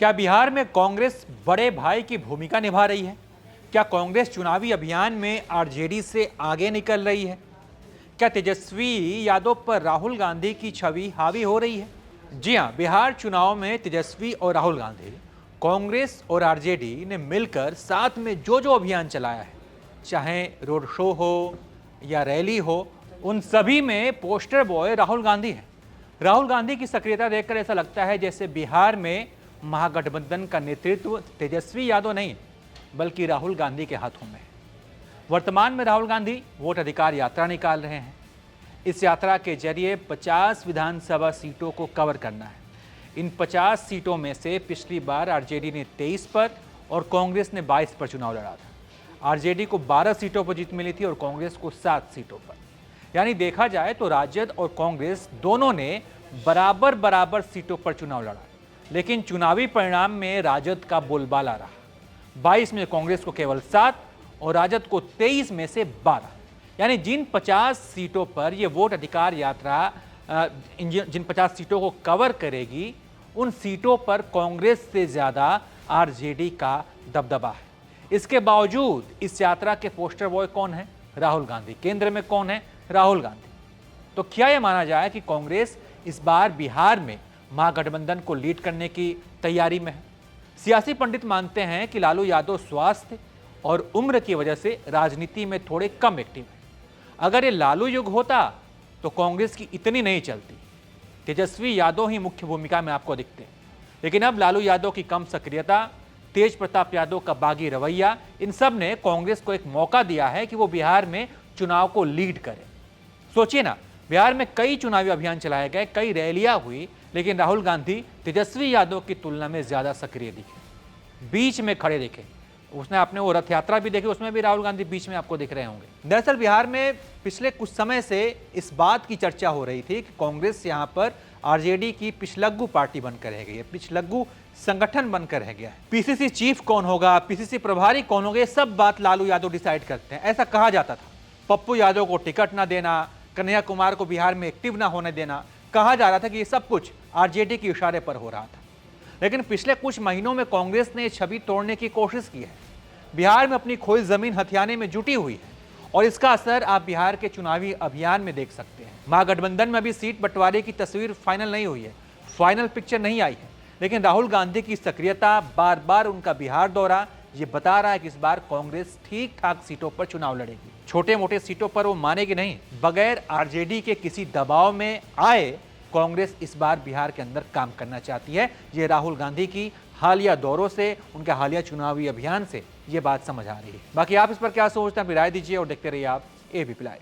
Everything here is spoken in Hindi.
क्या बिहार में कांग्रेस बड़े भाई की भूमिका निभा रही है? क्या कांग्रेस चुनावी अभियान में आरजेडी से आगे निकल रही है? क्या तेजस्वी यादव पर राहुल गांधी की छवि हावी हो रही है? जी हां, बिहार चुनाव में तेजस्वी और राहुल गांधी, कांग्रेस और आरजेडी ने मिलकर साथ में जो अभियान चलाया है, चाहे रोड शो हो या रैली हो, उन सभी में पोस्टर बॉय राहुल गांधी है। राहुल गांधी की सक्रियता देखकर ऐसा लगता है जैसे बिहार में महागठबंधन का नेतृत्व तेजस्वी यादव नहीं बल्कि राहुल गांधी के हाथों में है। वर्तमान में राहुल गांधी वोट अधिकार यात्रा निकाल रहे हैं। इस यात्रा के जरिए 50 विधानसभा सीटों को कवर करना है। इन 50 सीटों में से पिछली बार आरजेडी ने 23 पर और कांग्रेस ने 22 पर चुनाव लड़ा था। आरजेडी को 12 सीटों पर जीत मिली थी और कांग्रेस को 7 सीटों पर। यानी देखा जाए तो राजद और कांग्रेस दोनों ने बराबर बराबर सीटों पर चुनाव लड़ा, लेकिन चुनावी परिणाम में राजद का बोलबाला रहा। 22 में कांग्रेस को केवल 7 और राजद को 23 में से 12। यानी जिन 50 सीटों पर यह वोट अधिकार यात्रा जिन 50 सीटों को कवर करेगी, उन सीटों पर कांग्रेस से ज्यादा आरजेडी का दबदबा है। इसके बावजूद इस यात्रा के पोस्टर बॉय कौन है? राहुल गांधी। केंद्र में कौन है? राहुल गांधी। तो क्या यह माना जाए कि कांग्रेस इस बार बिहार में महागठबंधन को लीड करने की तैयारी में है? सियासी पंडित मानते हैं कि लालू यादव स्वास्थ्य और उम्र की वजह से राजनीति में थोड़े कम एक्टिव है। अगर ये लालू युग होता तो कांग्रेस की इतनी नहीं चलती। तेजस्वी यादव ही मुख्य भूमिका में आपको दिखते हैं, लेकिन अब लालू यादव की कम सक्रियता, तेज प्रताप यादव का बागी रवैया, इन सब ने कांग्रेस को एक मौका दिया है कि वो बिहार में चुनाव को लीड करे। सोचिए ना, बिहार में कई चुनावी अभियान चलाए गए, कई रैलियां हुई, लेकिन राहुल गांधी तेजस्वी यादव की तुलना में ज्यादा सक्रिय दिखे, बीच में खड़े दिखे। उसने आपने वो रथ यात्रा भी देखी, उसमें भी राहुल गांधी बीच में आपको दिख रहे होंगे। दरअसल बिहार में पिछले कुछ समय से इस बात की चर्चा हो रही थी कि कांग्रेस यहां पर आरजेडी की पिछलग्गू पार्टी बनकर रह गई है, पिछलग्गू संगठन बनकर रह गया है। पीसीसी चीफ कौन होगा, पीसीसी प्रभारी कौन होगा, ये सब बात लालू यादव डिसाइड करते हैं, ऐसा कहा जाता था। पप्पू यादव को टिकट ना देना, कन्हैया कुमार को बिहार में एक्टिव ना होने देना, कहा जा रहा था कि ये सब कुछ आरजेडी के इशारे पर हो रहा था। लेकिन पिछले कुछ महीनों में कांग्रेस ने छवि तोड़ने की कोशिश की है, बिहार में अपनी खोई जमीन हथियाने में जुटी हुई है, और इसका असर आप बिहार के चुनावी अभियान में देख सकते हैं। महागठबंधन में अभी सीट बंटवारे की तस्वीर फाइनल नहीं हुई है, फाइनल पिक्चर नहीं आई है, लेकिन राहुल गांधी की सक्रियता, बार बार उनका बिहार दौरा, ये बता रहा है कि इस बार कांग्रेस ठीक ठाक सीटों पर चुनाव लड़ेगी। छोटे मोटे सीटों पर वो मानेगी नहीं। बगैर आरजेडी के किसी दबाव में आए कांग्रेस इस बार बिहार के अंदर काम करना चाहती है। ये राहुल गांधी की हालिया दौरों से, उनके हालिया चुनावी अभियान से ये बात समझ आ रही है। बाकी आप इस पर क्या सोचते हैं, अपनी राय दीजिए और देखते रहिए आप एबीपी लाइव।